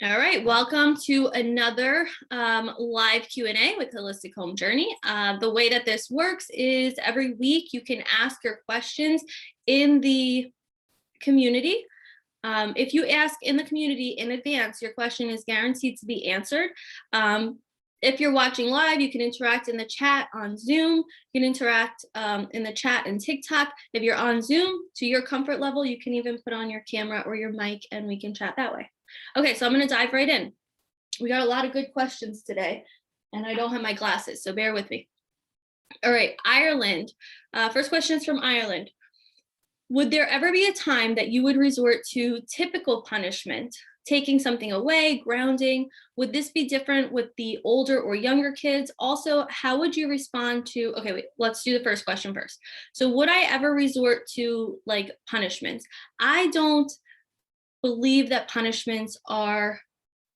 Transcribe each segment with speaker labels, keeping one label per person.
Speaker 1: All right, welcome to another live Q&A with Holistic Home Journey. The way that this works is every week you can ask your questions in the community. If you ask in the community in advance, your question is guaranteed to be answered. If you're watching live, you can interact in the chat on Zoom. You can interact in the chat in TikTok. If you're on Zoom, to your comfort level, you can even put on your camera or your mic and we can chat that way. Okay, so I'm going to dive right in. We got a lot of good questions today, and I don't have my glasses, so bear with me. All right, Ireland. First question is from Ireland. Would there ever be a time that you would resort to typical punishment, taking something away, grounding? Would this be different with the older or younger kids? Also, how would you respond to, okay, wait, let's do the first question first. So would I ever resort to like punishments? I don't believe that punishments are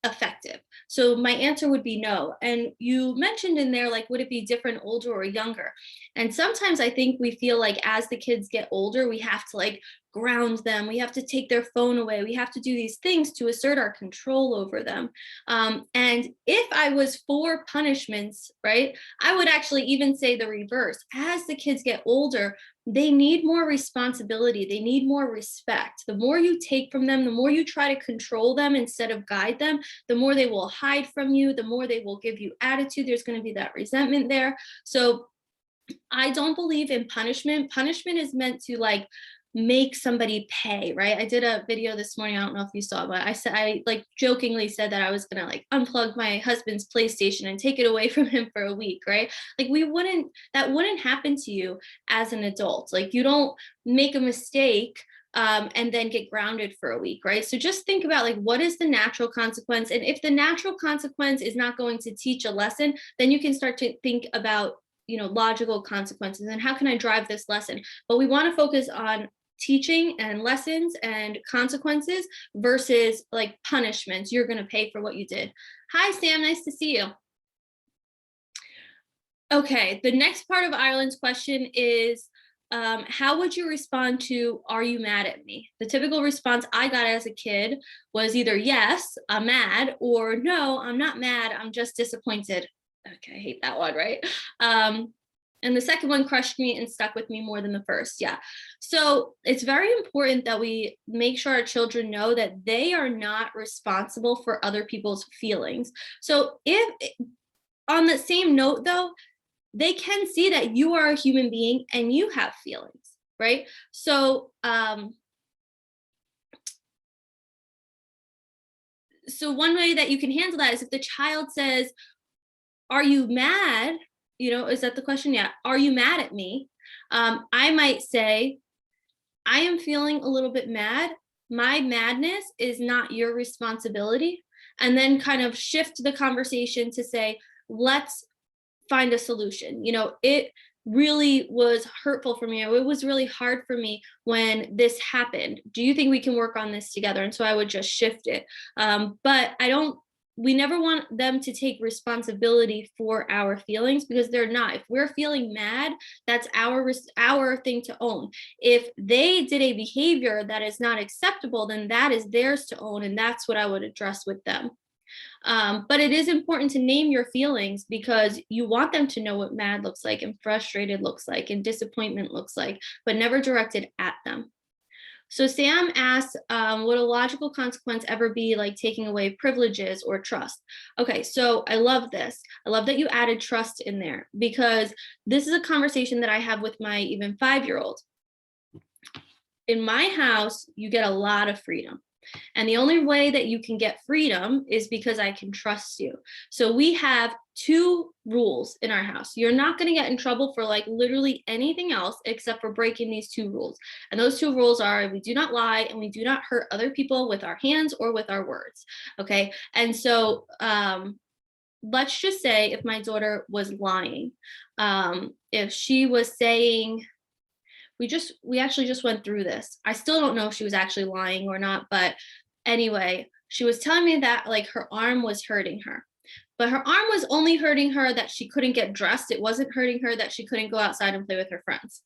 Speaker 1: effective. So my answer would be no. And you mentioned in there, like, would it be different older or younger? And sometimes I think we feel like as the kids get older, we have to like ground them. We have to take their phone away. We have to do these things to assert our control over them. And if I was for punishments, right, I would actually even say the reverse. As the kids get older, they need more responsibility. They need more respect. The more you take from them, the more you try to control them instead of guide them, the more they will hide from you, the more they will give you attitude. There's going to be that resentment there. So I don't believe in punishment. Punishment is meant to like make somebody pay, right? I did a video this morning. I don't know if you saw, but I like jokingly said that I was gonna like unplug my husband's PlayStation and take it away from him for a week, right? Like that wouldn't happen to you as an adult. Like you don't make a mistake and then get grounded for a week, right? So just think about like, what is the natural consequence? And if the natural consequence is not going to teach a lesson, then you can start to think about, you know, logical consequences and how can I drive this lesson? But we want to focus on teaching and lessons and consequences versus like punishments. You're going to pay for what you did. Hi, Sam. Nice to see you. Okay. The next part of Ireland's question is, how would you respond to, are you mad at me? The typical response I got as a kid was either, yes, I'm mad, or no, I'm not mad. I'm just disappointed. Okay. I hate that one, right? And the second one crushed me and stuck with me more than the first. Yeah. So it's very important that we make sure our children know that they are not responsible for other people's feelings. So if on the same note, though, they can see that you are a human being and you have feelings, right? So, so one way that you can handle that is if the child says, are you mad? You know, is that the question? Yeah. Are you mad at me? I might say, I am feeling a little bit mad. My madness is not your responsibility. And then kind of shift the conversation to say, let's find a solution. You know, it really was hurtful for me. It was really hard for me when this happened. Do you think we can work on this together? And so I would just shift it. But we never want them to take responsibility for our feelings because they're not. If we're feeling mad, that's our thing to own. If they did a behavior that is not acceptable, then that is theirs to own. And that's what I would address with them. But it is important to name your feelings because you want them to know what mad looks like and frustrated looks like and disappointment looks like, but never directed at them. So Sam asks, would a logical consequence ever be like taking away privileges or trust? Okay, so I love this. I love that you added trust in there because this is a conversation that I have with my even 5-year-old. In my house, you get a lot of freedom. And the only way that you can get freedom is because I can trust you. So we have 2 rules in our house. You're not going to get in trouble for like literally anything else except for breaking these 2 rules. And those 2 rules are we do not lie and we do not hurt other people with our hands or with our words. Okay. And so let's just say if my daughter was lying, if she was saying, we actually just went through this. I still don't know if she was actually lying or not, but anyway, she was telling me that like her arm was hurting her. But her arm was only hurting her that she couldn't get dressed. It wasn't hurting her that she couldn't go outside and play with her friends.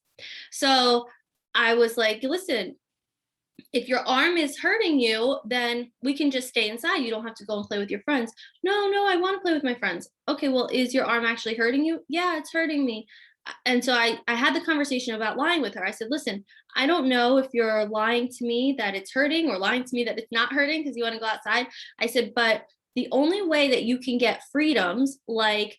Speaker 1: So I was like, listen, if your arm is hurting you, then we can just stay inside. You don't have to go and play with your friends. No, I want to play with my friends. Okay, well, is your arm actually hurting you? Yeah, it's hurting me. And so I had the conversation about lying with her. I said, listen, I don't know if you're lying to me that it's hurting or lying to me that it's not hurting because you want to go outside. I said, but the only way that you can get freedoms like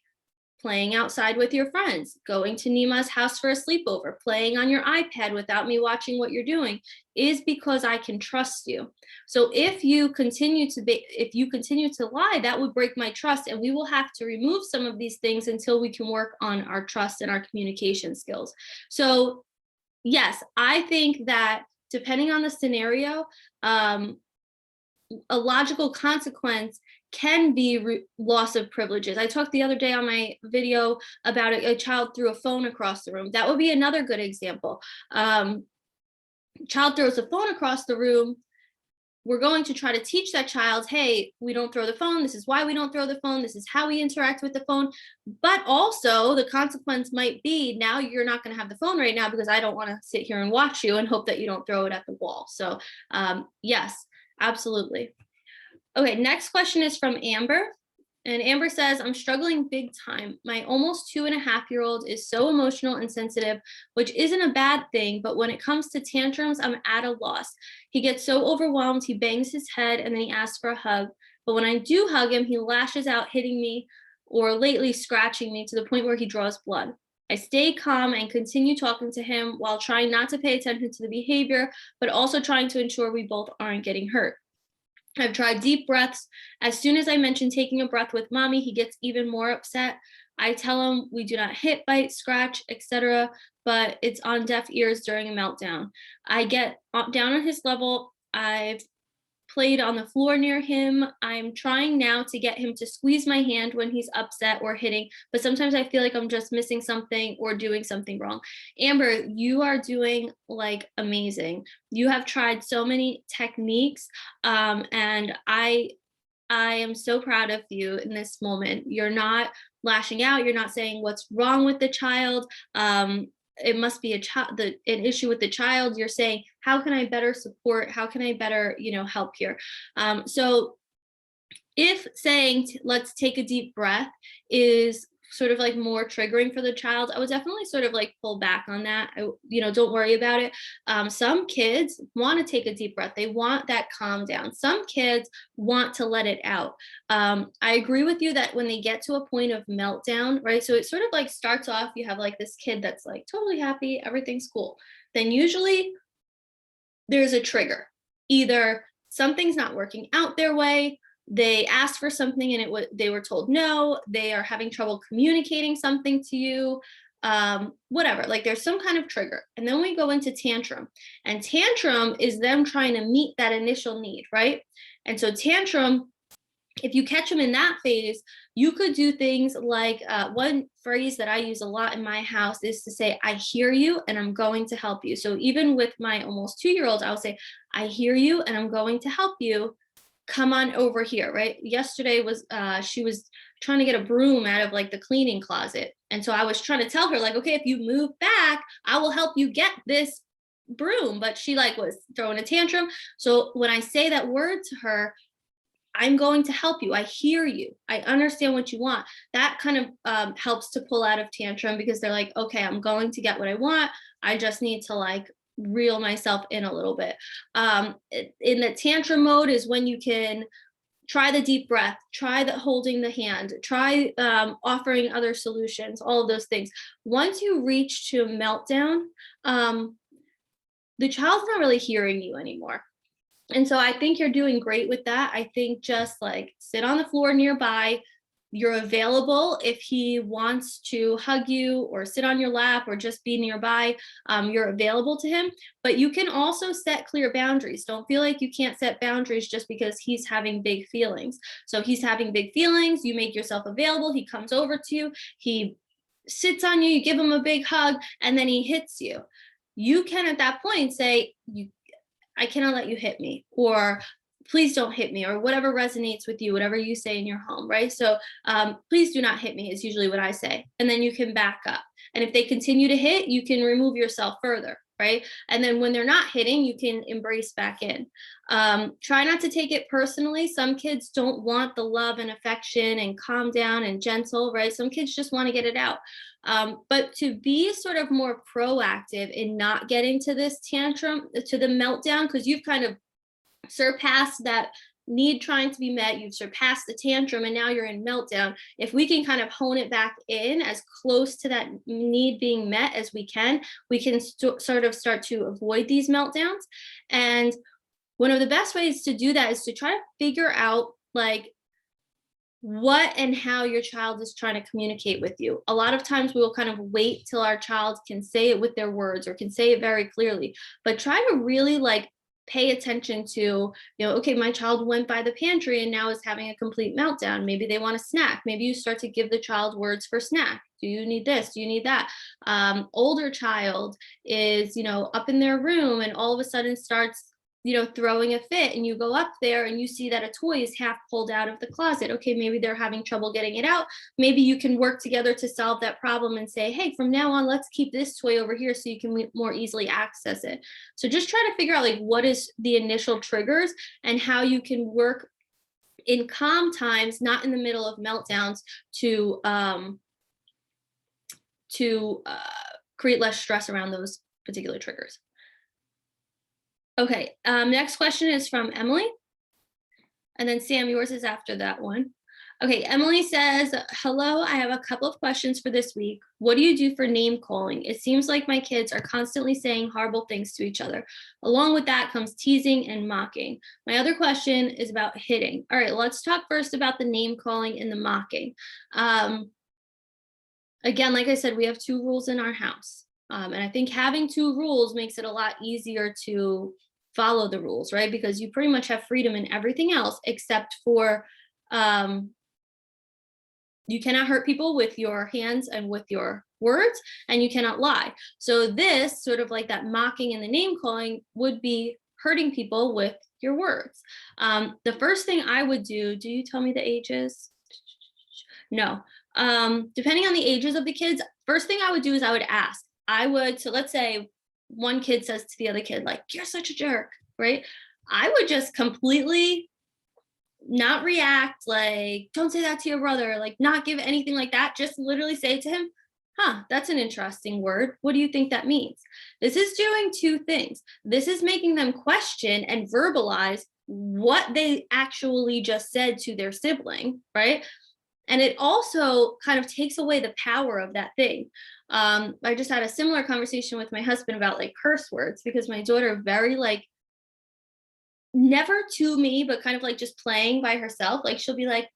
Speaker 1: playing outside with your friends, going to Nima's house for a sleepover, playing on your iPad without me watching what you're doing, is because I can trust you. So if you continue to lie, that would break my trust, and we will have to remove some of these things until we can work on our trust and our communication skills. So yes, I think that depending on the scenario, a logical consequence can be loss of privileges. I talked the other day on my video about a child threw a phone across the room. That would be another good example. Child throws a phone across the room. We're going to try to teach that child, hey, we don't throw the phone. This is why we don't throw the phone. This is how we interact with the phone. But also the consequence might be now you're not going to have the phone right now because I don't want to sit here and watch you and hope that you don't throw it at the wall. So yes, absolutely. Okay, next question is from Amber. And Amber says, I'm struggling big time. My almost 2.5-year-old is so emotional and sensitive, which isn't a bad thing. But when it comes to tantrums, I'm at a loss. He gets so overwhelmed, he bangs his head and then he asks for a hug. But when I do hug him, he lashes out, hitting me or lately scratching me to the point where he draws blood. I stay calm and continue talking to him while trying not to pay attention to the behavior, but also trying to ensure we both aren't getting hurt. I've tried deep breaths. As soon as I mention taking a breath with mommy, he gets even more upset. I tell him we do not hit, bite, scratch, etc., but it's on deaf ears during a meltdown. I get down on his level. I've played on the floor near him. I'm trying now to get him to squeeze my hand when he's upset or hitting, but sometimes I feel like I'm just missing something or doing something wrong. Amber, you are doing like amazing. You have tried so many techniques, and I am so proud of you in this moment. You're not lashing out. You're not saying what's wrong with the child. It must be an issue with the child. You're saying, how can I better support? How can I better, help here? So if saying, let's take a deep breath is sort of like more triggering for the child, I would definitely sort of like pull back on that. Don't worry about it. Some kids want to take a deep breath. They want that calm down. Some kids want to let it out. I agree with you that when they get to a point of meltdown, right? So it sort of like starts off, you have like this kid that's like totally happy, everything's cool. Then usually there's a trigger. Either something's not working out their way, they asked for something and they were told no, they are having trouble communicating something to you, whatever, like there's some kind of trigger. And then we go into tantrum, and tantrum is them trying to meet that initial need, right? And so tantrum, if you catch them in that phase, you could do things like one phrase that I use a lot in my house is to say, I hear you and I'm going to help you. So even with my almost 2-year-old, I'll say, I hear you and I'm going to help you. Come on over here, right? Yesterday was she was trying to get a broom out of like the cleaning closet. And so I was trying to tell her like, okay, if you move back, I will help you get this broom. But she like was throwing a tantrum. So when I say that word to her, I'm going to help you. I hear you. I understand what you want. That kind of helps to pull out of tantrum because they're like, okay, I'm going to get what I want. I just need to like reel myself in a little bit. In the tantrum mode is when you can try the deep breath, try the holding the hand, try offering other solutions, all of those things. Once you reach to meltdown, the child's not really hearing you anymore. And so I think you're doing great with that. I think just like sit on the floor nearby. You're available if he wants to hug you or sit on your lap or just be nearby. You're available to him, but you can also set clear boundaries. Don't feel like you can't set boundaries just because he's having big feelings. So he's having big feelings, you make yourself available. He comes over to you, he sits on you, you give him a big hug, and then he hits you. You can at that point say, I cannot let you hit me, or please don't hit me, or whatever resonates with you, whatever you say in your home, right? So please do not hit me is usually what I say. And then you can back up. And if they continue to hit, you can remove yourself further, right? And then when they're not hitting, you can embrace back in. Try not to take it personally. Some kids don't want the love and affection and calm down and gentle, right? Some kids just want to get it out. But to be sort of more proactive in not getting to this tantrum, to the meltdown, because you've kind of surpassed that need trying to be met, you've surpassed the tantrum, and now you're in meltdown. If we can kind of hone it back in as close to that need being met as we can sort of start to avoid these meltdowns. And one of the best ways to do that is to try to figure out like what and how your child is trying to communicate with you. A lot of times we will kind of wait till our child can say it with their words or can say it very clearly, but try to really like pay attention to, you know, okay, my child went by the pantry and now is having a complete meltdown. Maybe they want a snack. Maybe you start to give the child words for snack. Do you need this? Do you need that? Older child is, you know, up in their room and all of a sudden starts, you know, throwing a fit, and you go up there and you see that a toy is half pulled out of the closet. Okay, maybe they're having trouble getting it out. Maybe you can work together to solve that problem and say, hey, from now on, let's keep this toy over here so you can more easily access it. So just try to figure out like what is the initial triggers and how you can work in calm times, not in the middle of meltdowns, to create less stress around those particular triggers. Okay, next question is from Emily. And then Sam, yours is after that one. Okay, Emily says, hello, I have a couple of questions for this week. What do you do for name calling? It seems like my kids are constantly saying horrible things to each other. Along with that comes teasing and mocking. My other question is about hitting. All right, let's talk first about the name calling and the mocking. Again, like I said, we have 2 rules in our house. And I think having 2 rules makes it a lot easier to follow the rules, right? Because you pretty much have freedom in everything else except for you cannot hurt people with your hands and with your words, and you cannot lie. So this sort of like that mocking and the name calling would be hurting people with your words. The first thing I would do you tell me the ages? No. Depending on the ages of the kids, first thing I would do is I would ask. So let's say one kid says to the other kid, like, you're such a jerk, right? I would just completely not react, like, don't say that to your brother, like not give anything like that. Just literally say to him, that's an interesting word. What do you think that means? This is doing 2 things. This is making them question and verbalize what they actually just said to their sibling, right? And it also kind of takes away the power of that thing. I just had a similar conversation with my husband about like curse words, because my daughter very like, never to me, but kind of like just playing by herself. Like she'll be like,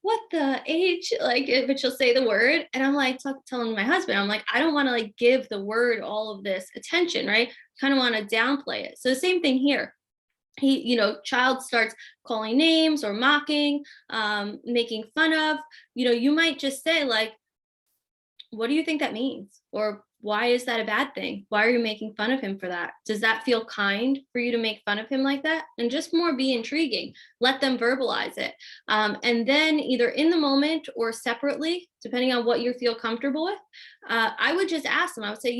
Speaker 1: what the H, like, but she'll say the word. And I'm like telling my husband, I'm like, I don't want to like give the word all of this attention, right? Kind of want to downplay it. So the same thing here. Child starts calling names or mocking, making fun of, you might just say like, what do you think that means? Or why is that a bad thing? Why are you making fun of him for that? Does that feel kind for you to make fun of him like that? And just more be intriguing. Let them verbalize it. And then either in the moment or separately, depending on what you feel comfortable with, I would just ask them. I would say,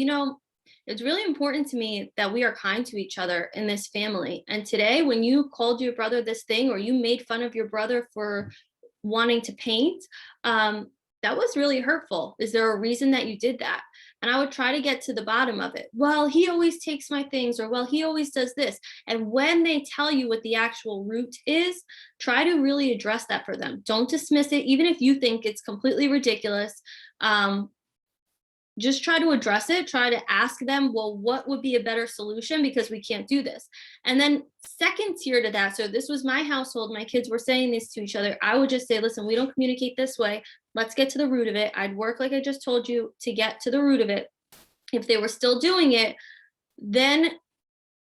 Speaker 1: it's really important to me that we are kind to each other in this family. And today, when you called your brother this thing, or you made fun of your brother for wanting to paint, that was really hurtful. Is there a reason that you did that? And I would try to get to the bottom of it. Well, he always takes my things, or well, he always does this. And when they tell you what the actual root is, try to really address that for them. Don't dismiss it, even if you think it's completely ridiculous. Just try to address it. Try to ask them, well, what would be a better solution? Because we can't do this. And then second tier to that, so this was my household, my kids were saying this to each other, I would just say, listen, we don't communicate this way. Let's get to the root of it. I'd work like I just told you to get to the root of it. If they were still doing it, then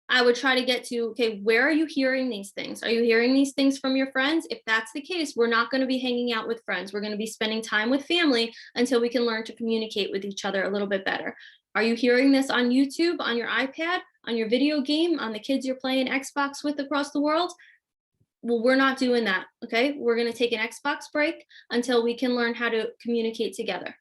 Speaker 1: I would try to get to, okay, where are you hearing these things? Are you hearing these things from your friends? If that's the case, we're not going to be hanging out with friends. We're going to be spending time with family until we can learn to communicate with each other a little bit better. Are you hearing this on YouTube, on your iPad, on your video game, on the kids you're playing Xbox with across the world? Well, we're not doing that, okay? We're going to take an Xbox break until we can learn how to communicate together.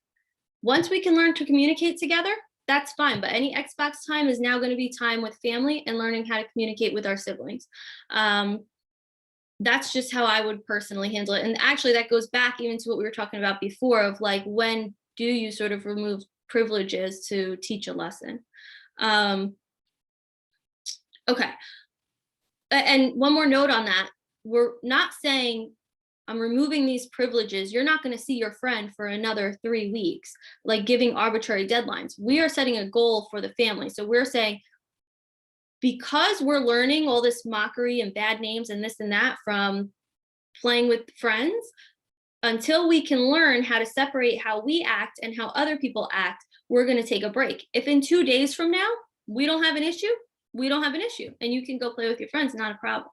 Speaker 1: Once we can learn to communicate together, that's fine. But any Xbox time is now going to be time with family and learning how to communicate with our siblings. That's just how I would personally handle it. And actually that goes back even to what we were talking about before of like, when do you sort of remove privileges to teach a lesson? Okay. And one more note on that. We're not saying I'm removing these privileges. You're not going to see your friend for another 3 weeks, like giving arbitrary deadlines. We are setting a goal for the family. So we're saying, because we're learning all this mockery and bad names and this and that from playing with friends, until we can learn how to separate how we act and how other people act, we're going to take a break. If in 2 days from now, we don't have an issue, we don't have an issue, and you can go play with your friends, not a problem.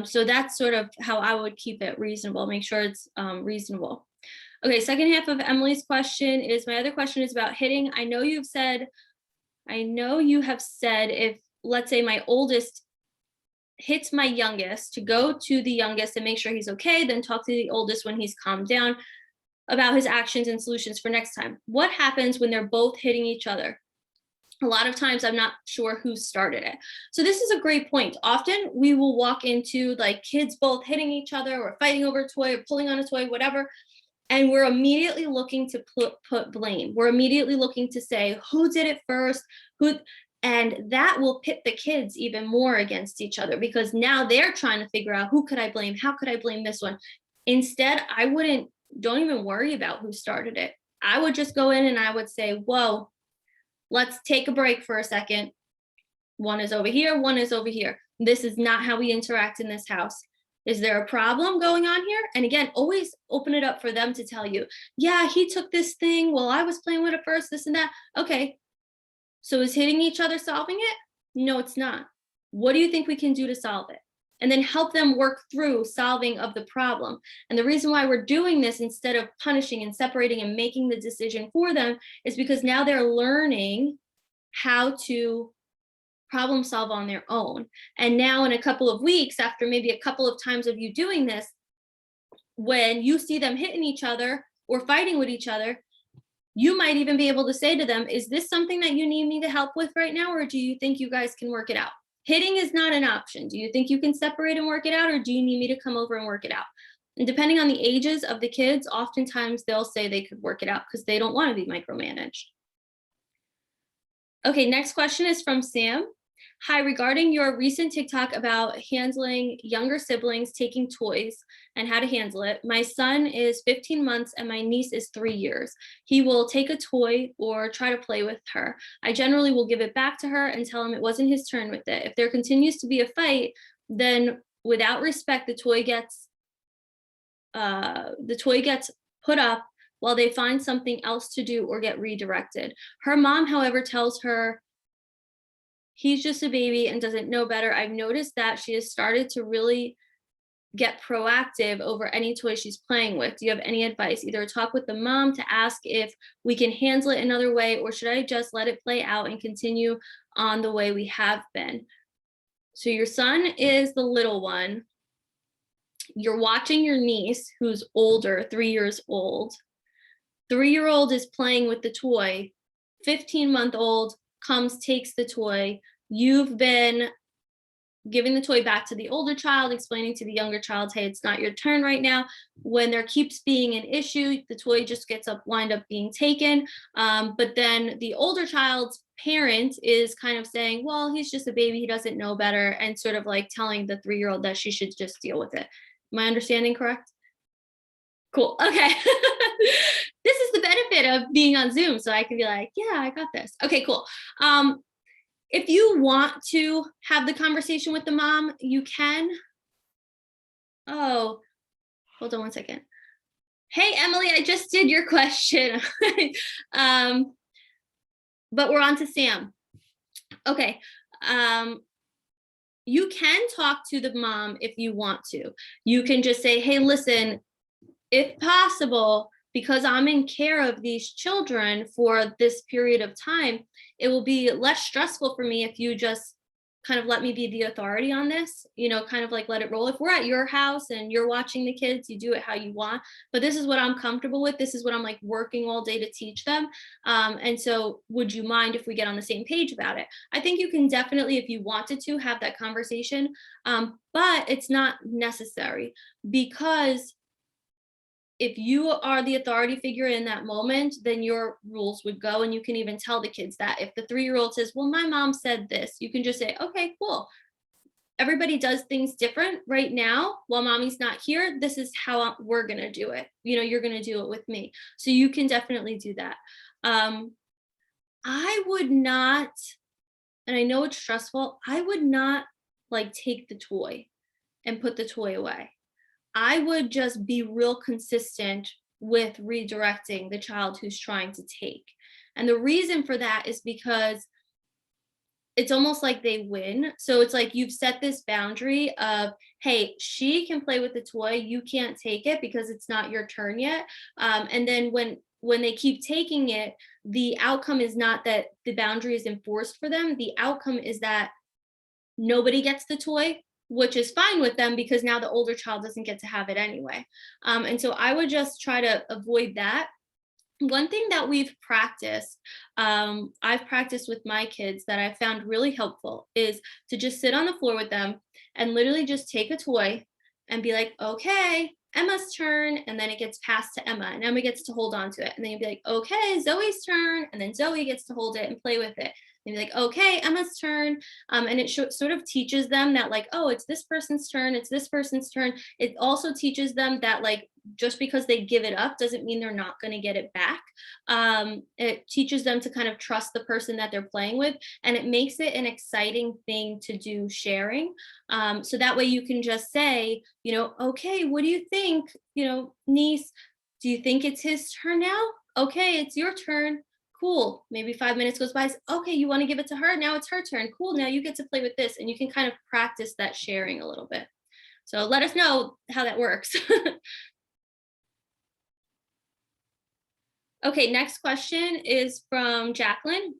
Speaker 1: So that's sort of how I would keep it reasonable, make sure it's reasonable. Okay, second half of Emily's question is, my other question is about hitting. I know you have said if, let's say my oldest hits my youngest, to go to the youngest and make sure he's okay, then talk to the oldest when he's calmed down about his actions and solutions for next time. What happens when they're both hitting each other? A lot of times I'm not sure who started it. So this is a great point. Often we will walk into like kids both hitting each other or fighting over a toy or pulling on a toy, whatever. And we're immediately looking to put blame. We're immediately looking to say, who did it first? And that will pit the kids even more against each other, because now they're trying to figure out, who could I blame? How could I blame this one? Instead, don't even worry about who started it. I would just go in and I would say, whoa, let's take a break for a second. One is over here, one is over here. This is not how we interact in this house. Is there a problem going on here? And again, always open it up for them to tell you, yeah, he took this thing while I was playing with it first, this and that. Okay, so is hitting each other solving it? No, it's not. What do you think we can do to solve it? And then help them work through solving of the problem. And the reason why we're doing this instead of punishing and separating and making the decision for them is because now they're learning how to problem solve on their own. And now in a couple of weeks, after maybe a couple of times of you doing this, when you see them hitting each other or fighting with each other, you might even be able to say to them, is this something that you need me to help with right now? Or do you think you guys can work it out? Hitting is not an option. Do you think you can separate and work it out? Or do you need me to come over and work it out? And depending on the ages of the kids, oftentimes they'll say they could work it out because they don't want to be micromanaged. Okay, next question is from Sam. Hi, regarding your recent TikTok about handling younger siblings taking toys and how to handle it. My son is 15 months and my niece is 3 years. He will take a toy or try to play with her. I generally will give it back to her and tell him it wasn't his turn with it. If there continues to be a fight, then without respect, the toy gets put up while they find something else to do or get redirected. Her mom, however, tells her he's just a baby and doesn't know better. I've noticed that she has started to really get proactive over any toy she's playing with. Do you have any advice? Either talk with the mom to ask if we can handle it another way, or should I just let it play out and continue on the way we have been? So your son is the little one. You're watching your niece, who's older, 3 years old. 3-year-old is playing with the toy. 15-month-old comes, takes the toy. You've been giving the toy back to the older child, explaining to the younger child, hey, it's not your turn right now. When there keeps being an issue, the toy just wind up being taken. But then the older child's parent is kind of saying, well, he's just a baby, he doesn't know better, and sort of like telling the 3-year-old that she should just deal with it. Am I understanding correct? Cool. Okay. This is the benefit of being on Zoom. So I can be like, yeah, I got this. Okay, cool. If you want to have the conversation with the mom, you can. Oh, hold on one second. Hey, Emily, I just did your question. But we're on to Sam. Okay. You can talk to the mom if you want to. You can just say, hey, listen, if possible, because I'm in care of these children for this period of time, it will be less stressful for me if you just kind of let me be the authority on this, kind of like let it roll. If we're at your house and you're watching the kids, you do it how you want. But this is what I'm comfortable with. This is what I'm like working all day to teach them. And so would you mind if we get on the same page about it? I think you can definitely, if you wanted to, have that conversation. But it's not necessary, because if you are the authority figure in that moment, then your rules would go. And you can even tell the kids that if the 3-year-old says, well, my mom said this, you can just say, okay, cool. Everybody does things different right now. While mommy's not here, this is how we're going to do it. You're going to do it with me. So you can definitely do that. I would not, and I know it's stressful, I would not like take the toy and put the toy away. I would just be real consistent with redirecting the child who's trying to take. And the reason for that is because it's almost like they win. So it's like you've set this boundary of, hey, she can play with the toy, you can't take it because it's not your turn yet. And then when they keep taking it, the outcome is not that the boundary is enforced for them. The outcome is that nobody gets the toy, which is fine with them because now the older child doesn't get to have it anyway. And so I would just try to avoid that. One thing that we've practiced, I've practiced with my kids that I found really helpful, is to just sit on the floor with them and literally just take a toy and be like, okay, Emma's turn. And then it gets passed to Emma and Emma gets to hold on to it. And then you'd be like, okay, Zoe's turn. And then Zoe gets to hold it and play with it. And be like, okay, Emma's turn. And it sort of teaches them that like, oh, it's this person's turn. It's this person's turn. It also teaches them that like, just because they give it up doesn't mean they're not going to get it back. It teaches them to kind of trust the person that they're playing with, and it makes it an exciting thing to do sharing. So that way you can just say, okay, what do you think, niece, do you think it's his turn now? Okay, it's your turn. Cool. Maybe 5 minutes goes by. Okay, you want to give it to her? Now it's her turn. Cool. Now you get to play with this. And you can kind of practice that sharing a little bit. So let us know how that works. Okay, next question is from Jacqueline.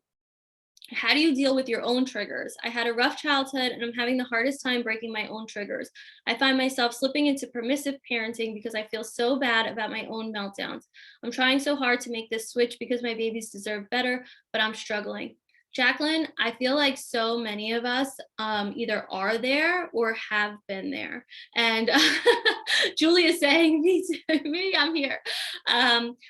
Speaker 1: How do you deal with your own triggers? I had a rough childhood and I'm having the hardest time breaking my own triggers. I find myself slipping into permissive parenting because I feel so bad about my own meltdowns. I'm trying so hard to make this switch because my babies deserve better, but I'm struggling. Jacqueline, I feel like so many of us either are there or have been there. And Julie is saying, me, I'm here.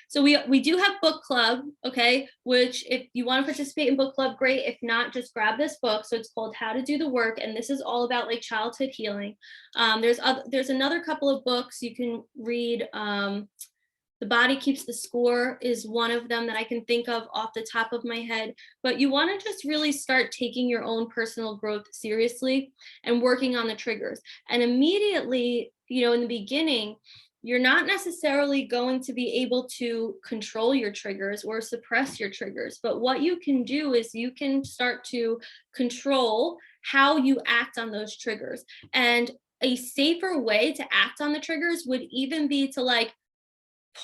Speaker 1: So we do have book club, okay, which if you want to participate in book club, great. If not, just grab this book. So it's called How to Do the Work. And this is all about like childhood healing. There's another couple of books you can read. The Body Keeps the Score is one of them that I can think of off the top of my head. But you want to just really start taking your own personal growth seriously and working on the triggers. And immediately, in the beginning, you're not necessarily going to be able to control your triggers or suppress your triggers. But what you can do is you can start to control how you act on those triggers. And a safer way to act on the triggers would even be to like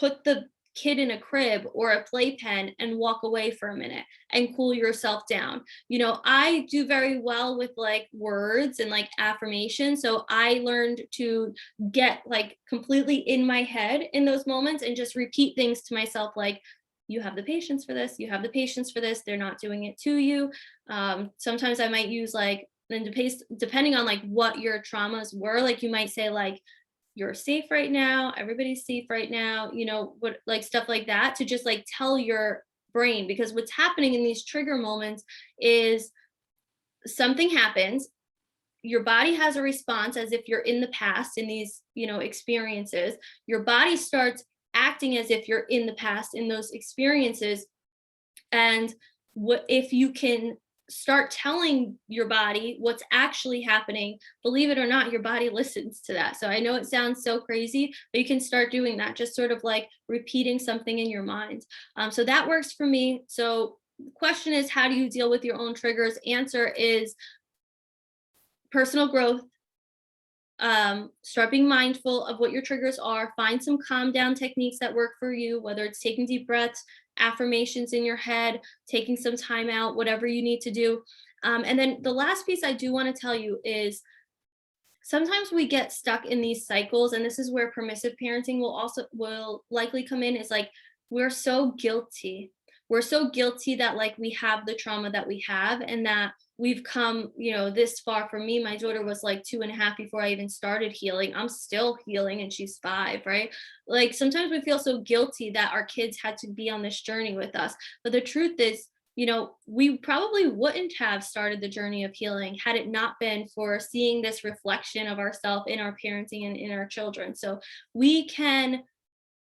Speaker 1: put the kid in a crib or a playpen and walk away for a minute and cool yourself down. I do very well with like words and like affirmation. So I learned to get like completely in my head in those moments and just repeat things to myself like, you have the patience for this, you have the patience for this, they're not doing it to you. Sometimes I might use like, then depending on like what your traumas were, like you might say like, you're safe right now, everybody's safe right now, what, like stuff like that, to just like tell your brain. Because what's happening in these trigger moments is something happens, your body has a response as if you're in the past in these experiences, your body starts acting as if you're in the past in those experiences. And what if you can start telling your body what's actually happening, believe it or not, your body listens to that. So I know it sounds so crazy, but you can start doing that, just sort of like repeating something in your mind. So that works for me. So the question is, how do you deal with your own triggers? Answer is personal growth. Start being mindful of what your triggers are. Find some calm down techniques that work for you, whether it's taking deep breaths, affirmations in your head, taking some time out, whatever you need to do. And then the last piece I do want to tell you is sometimes we get stuck in these cycles, and this is where permissive parenting will likely come in, is like we're so guilty. We're so guilty that like we have the trauma that we have, and that we've come, this far. For me, my daughter was like 2.5 before I even started healing. I'm still healing and she's 5, right? Like sometimes we feel so guilty that our kids had to be on this journey with us. But the truth is, we probably wouldn't have started the journey of healing had it not been for seeing this reflection of ourselves in our parenting and in our children. So we can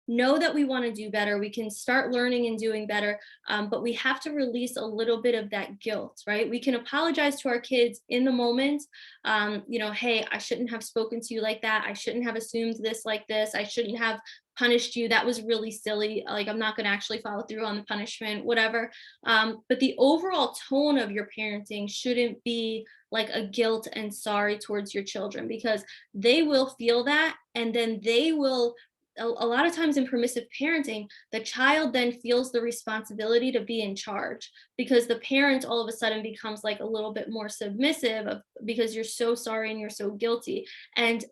Speaker 1: know that we want to do better. We can start learning and doing better, but we have to release a little bit of that guilt, right? We can apologize to our kids in the moment. Hey, I shouldn't have spoken to you like that. I shouldn't have assumed this like this. I shouldn't have punished you. That was really silly. Like, I'm not going to actually follow through on the punishment, whatever. But the overall tone of your parenting shouldn't be like a guilt and sorry towards your children, because they will feel that, and then they will, a lot of times in permissive parenting, the child then feels the responsibility to be in charge, because the parent all of a sudden becomes like a little bit more submissive because you're so sorry and you're so guilty. And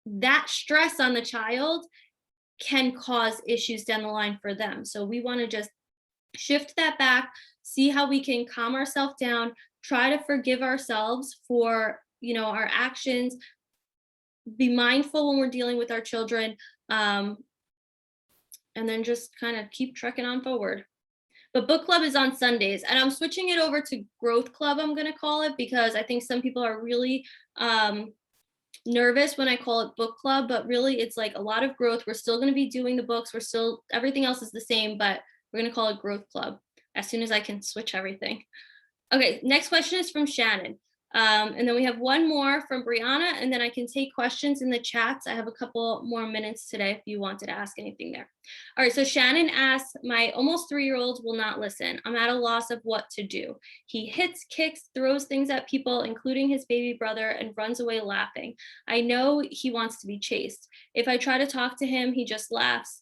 Speaker 1: that stress on the child can cause issues down the line for them. So we want to just shift that back, see how we can calm ourselves down, try to forgive ourselves for, our actions, be mindful when we're dealing with our children, and then just kind of keep trekking on forward. But book club is on Sundays, and I'm switching it over to growth club, I'm going to call it, because I think some people are really nervous when I call it book club, but really it's like a lot of growth. We're still going to be doing the books. Everything else is the same, but we're going to call it growth club as soon as I can switch everything. Okay, next question is from Shannon. And then we have one more from Brianna, and then I can take questions in the chats. I have a couple more minutes today if you wanted to ask anything there. All right, so Shannon asks, my almost 3-year-old will not listen. I'm at a loss of what to do. He hits, kicks, throws things at people, including his baby brother, and runs away laughing. I know he wants to be chased. If I try to talk to him, he just laughs.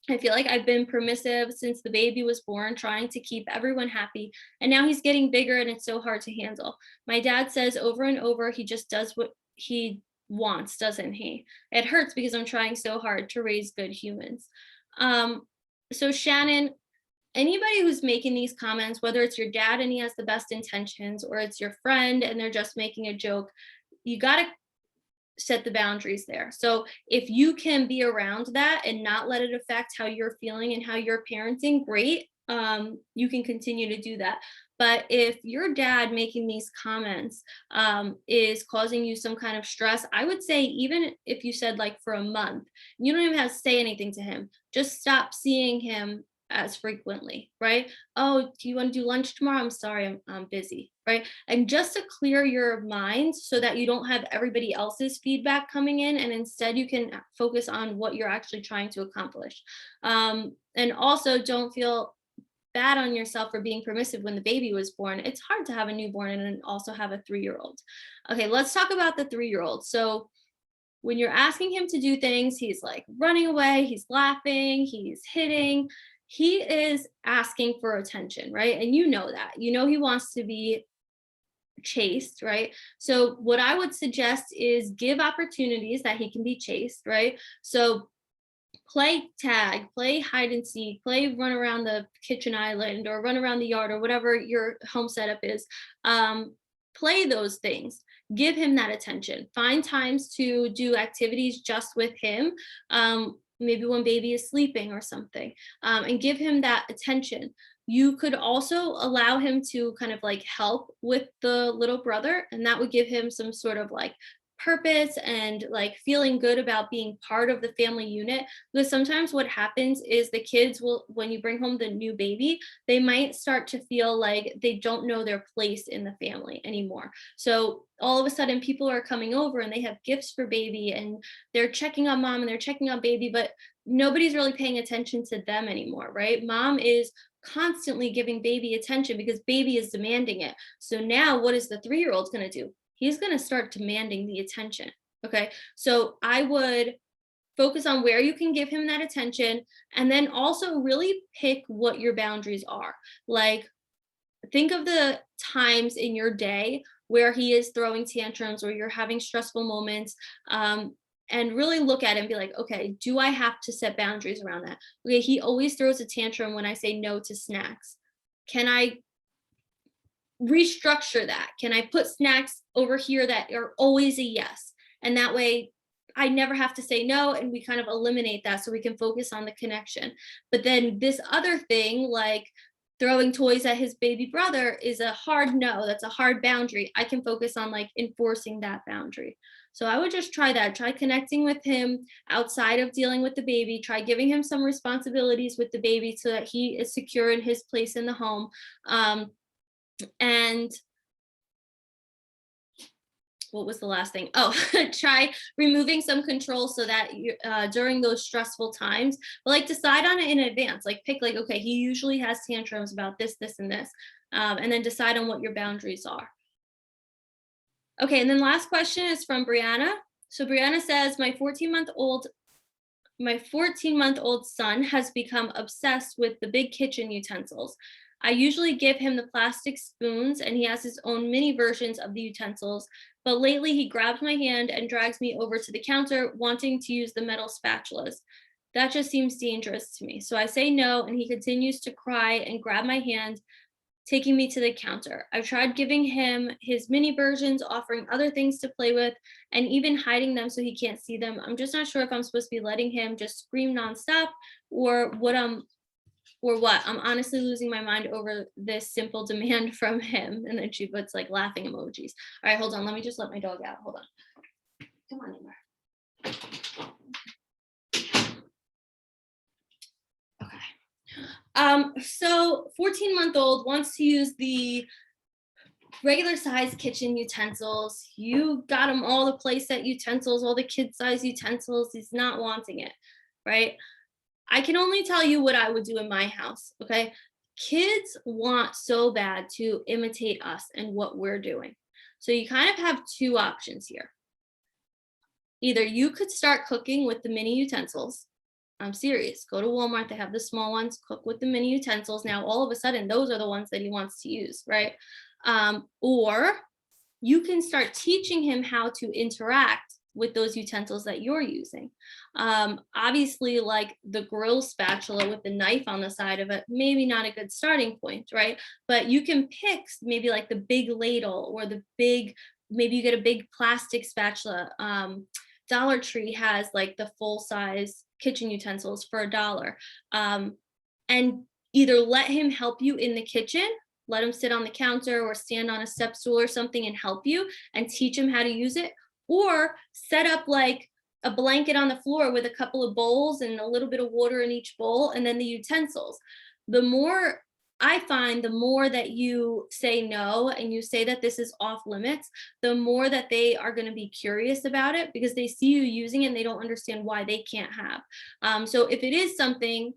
Speaker 1: I feel like I've been permissive since the baby was born, trying to keep everyone happy. And now he's getting bigger and it's so hard to handle. My dad says over and over, he just does what he wants, doesn't he? It hurts because I'm trying so hard to raise good humans. So Shannon, anybody who's making these comments, whether it's your dad and he has the best intentions, or it's your friend and they're just making a joke, you got to set the boundaries there. So if you can be around that and not let it affect how you're feeling and how you're parenting, great. You can continue to do that. But if your dad making these comments is causing you some kind of stress, I would say, even if you said like for a month, you don't even have to say anything to him. Just stop seeing him as frequently, right? Oh, do you want to do lunch tomorrow? I'm sorry, I'm busy, right? And just to clear your mind so that you don't have everybody else's feedback coming in, and instead you can focus on what you're actually trying to accomplish. And also don't feel bad on yourself for being permissive when the baby was born. It's hard to have a newborn and then also have a 3-year-old. Okay, let's talk about the 3-year-old. So when you're asking him to do things, he's like running away, he's laughing, he's hitting. He is asking for attention, right? And you know that. You know he wants to be chased, right? So what I would suggest is give opportunities that he can be chased, right? So play tag, play hide and seek, play run around the kitchen island or run around the yard or whatever your home setup is. Play those things. Give him that attention. Find times to do activities just with him. Maybe when baby is sleeping or something, and give him that attention. You could also allow him to kind of like help with the little brother, and that would give him some sort of like purpose and like feeling good about being part of the family unit. Because sometimes what happens is the kids will, when you bring home the new baby, they might start to feel like they don't know their place in the family anymore. So all of a sudden people are coming over and they have gifts for baby and they're checking on mom and they're checking on baby, but nobody's really paying attention to them anymore, right? Mom is constantly giving baby attention because baby is demanding it. So now what is the 3-year-old going to do? He's going to start demanding the attention. Okay. So I would focus on where you can give him that attention, and then also really pick what your boundaries are. Like, think of the times in your day where he is throwing tantrums or you're having stressful moments, and really look at it and be like, okay, do I have to set boundaries around that? Okay, he always throws a tantrum when I say no to snacks. Can I restructure that? Can I put snacks over here that are always a yes? And that way I never have to say no, and we kind of eliminate that so we can focus on the connection. But then this other thing, like throwing toys at his baby brother, is a hard no. That's a hard boundary. I can focus on like enforcing that boundary. So I would just try that. Try connecting with him outside of dealing with the baby. Try giving him some responsibilities with the baby so that he is secure in his place in the home. And what was the last thing? Oh, try removing some control so that you, during those stressful times, but like decide on it in advance. Like pick like, okay, he usually has tantrums about this, this, and this, and then decide on what your boundaries are. Okay, and then last question is from Brianna. So Brianna says, my 14-month-old son has become obsessed with the big kitchen utensils. I usually give him the plastic spoons and he has his own mini versions of the utensils, but lately he grabs my hand and drags me over to the counter wanting to use the metal spatulas. That just seems dangerous to me. So I say no and he continues to cry and grab my hand, taking me to the counter. I've tried giving him his mini versions, offering other things to play with, and even hiding them so he can't see them. I'm just not sure if I'm supposed to be letting him just scream nonstop or what. I'm honestly losing my mind over this simple demand from him. And then she puts like laughing emojis. All right, hold on. Let me just let my dog out. Hold on. Come on, Neymar. Okay. So 14-month-old wants to use the regular size kitchen utensils. You got him all the play set utensils, all the kid size utensils. He's not wanting it, right? I can only tell you what I would do in my house, okay? Kids want so bad to imitate us and what we're doing. So you kind of have two options here. Either you could start cooking with the mini utensils. I'm serious. Go to Walmart. They have the small ones. Cook with the mini utensils. Now, all of a sudden, those are the ones that he wants to use, right? Or you can start teaching him how to interact with those utensils that you're using. Obviously, like the grill spatula with the knife on the side of it, maybe not a good starting point, right? But you can pick maybe like the big ladle or the big, maybe you get a big plastic spatula. Dollar Tree has like the full size kitchen utensils for $1. And either let him help you in the kitchen, let him sit on the counter or stand on a step stool or something and help you and teach him how to use it, or set up like a blanket on the floor with a couple of bowls and a little bit of water in each bowl and then the utensils. The more I find, the more that you say no and you say that this is off limits, the more that they are going to be curious about it because they see you using it and they don't understand why they can't have. So if it is something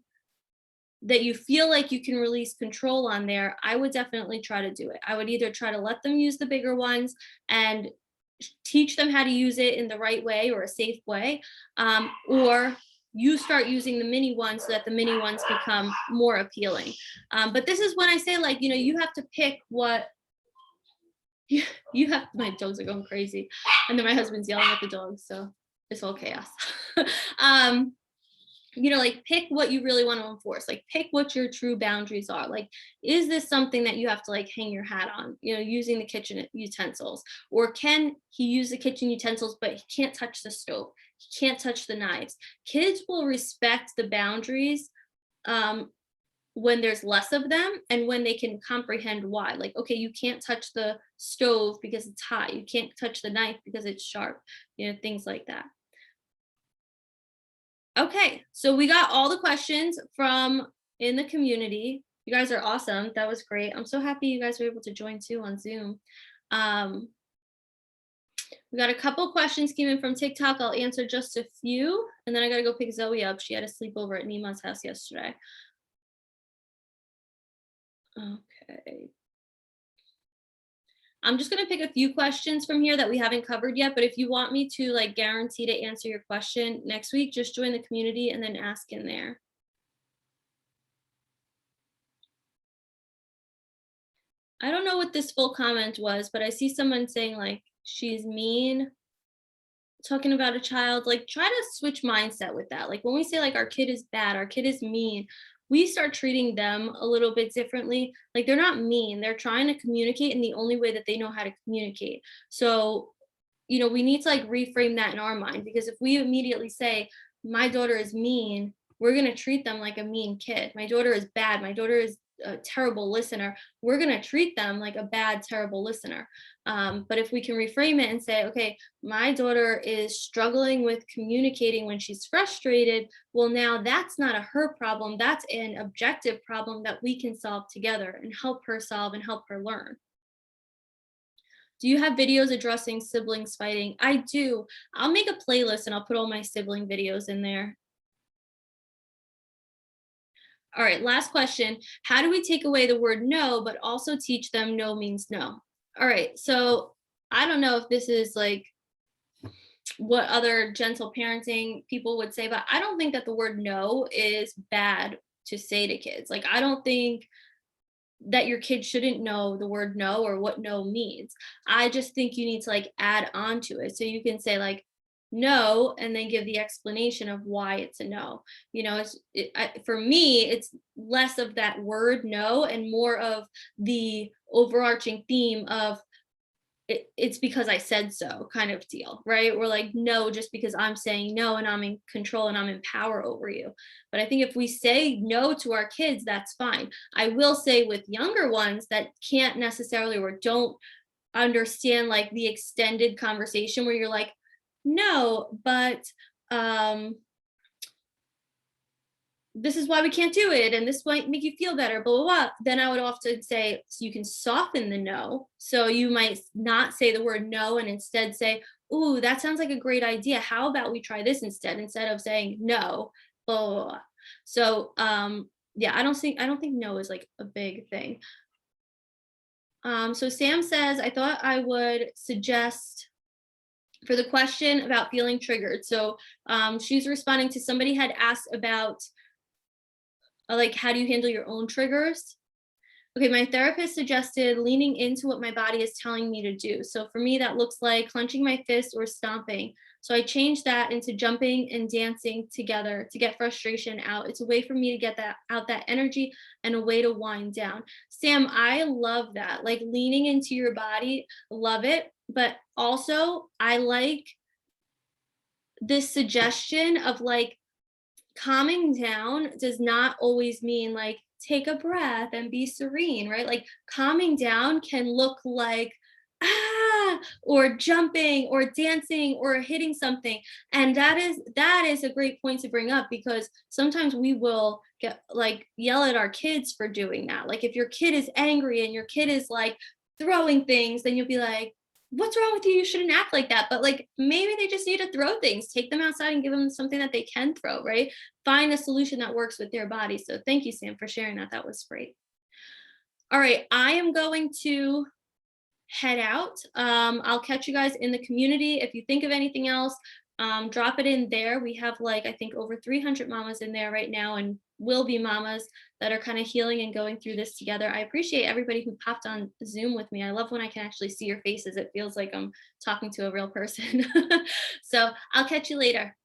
Speaker 1: that you feel like you can release control on there, I would definitely try to do it. I would either try to let them use the bigger ones and teach them how to use it in the right way or a safe way, or you start using the mini ones so that the mini ones become more appealing. But this is when I say, like, you have to pick what you have. My dogs are going crazy, and then my husband's yelling at the dogs, so it's all chaos. Like pick what you really want to enforce, like pick what your true boundaries are. Like, is this something that you have to like hang your hat on, using the kitchen utensils, or can he use the kitchen utensils, but he can't touch the stove, he can't touch the knives? Kids will respect the boundaries when there's less of them and when they can comprehend why. Like, okay, you can't touch the stove because it's hot, you can't touch the knife because it's sharp, things like that. Okay, so we got all the questions from in the community. You guys are awesome. That was great. I'm so happy you guys were able to join too on Zoom. We got a couple questions came in from TikTok. I'll answer just a few, and then I gotta go pick Zoe up. She had a sleepover at Nima's house yesterday. Okay. I'm just going to pick a few questions from here that we haven't covered yet, but if you want me to like guarantee to answer your question next week, just join the community and then ask in there. I don't know what this full comment was, but I see someone saying like she's mean, talking about a child. Like try to switch mindset with that. Like when we say like our kid is bad, our kid is mean, we start treating them a little bit differently. Like they're not mean. They're trying to communicate in the only way that they know how to communicate. So, we need to like reframe that in our mind, because if we immediately say my daughter is mean, we're going to treat them like a mean kid. My daughter is bad. My daughter is a terrible listener. We're going to treat them like a bad, terrible listener. But if we can reframe it and say, okay, my daughter is struggling with communicating when she's frustrated. Well, now that's not a her problem. That's an objective problem that we can solve together and help her solve and help her learn. Do you have videos addressing siblings fighting? I do. I'll make a playlist and I'll put all my sibling videos in there. All right, last question. How do we take away the word no, but also teach them no means no? All right, so I don't know if this is like what other gentle parenting people would say, but I don't think that the word no is bad to say to kids. Like, I don't think that your kid shouldn't know the word no or what no means. I just think you need to like add on to it. So you can say like no and then give the explanation of why it's a no. For me, it's less of that word no and more of the overarching theme of it's because I said so kind of deal, right? We're like, no, just because I'm saying no and I'm in control and I'm in power over you. But I think if we say no to our kids, that's fine. I will say with younger ones that can't necessarily or don't understand like the extended conversation where you're like, no, but um this is why we can't do it and this might make you feel better, blah, blah, blah. Then I would often say, so you can soften the no. So you might not say the word no and instead say, ooh, that sounds like a great idea. How about we try this instead of saying no, blah, blah, blah. So yeah, I don't think no is like a big thing. So Sam says, I thought I would suggest for the question about feeling triggered. So she's responding to somebody had asked about like, how do you handle your own triggers? Okay, my therapist suggested leaning into what my body is telling me to do. So for me, that looks like clenching my fist or stomping. So I changed that into jumping and dancing together to get frustration out. It's a way for me to get that energy and a way to wind down. Sam, I love that. Like leaning into your body, love it. But also, I like this suggestion of like calming down does not always mean like take a breath and be serene, right? Like calming down can look like or jumping or dancing or hitting something. And that is a great point to bring up, because sometimes we will get like yell at our kids for doing that. Like if your kid is angry and your kid is like throwing things, then you'll be like, what's wrong with you? You shouldn't act like that. But like maybe they just need to throw things. Take them outside and give them something that they can throw, right? Find a solution that works with their body. So thank you, Sam, for sharing that. That was great. All right, I am going to head out. I'll catch you guys in the community. If you think of anything else, drop it in there. We have like, I think over 300 mamas in there right now and will be mamas that are kind of healing and going through this together. I appreciate everybody who popped on Zoom with me. I love when I can actually see your faces. It feels like I'm talking to a real person. So I'll catch you later.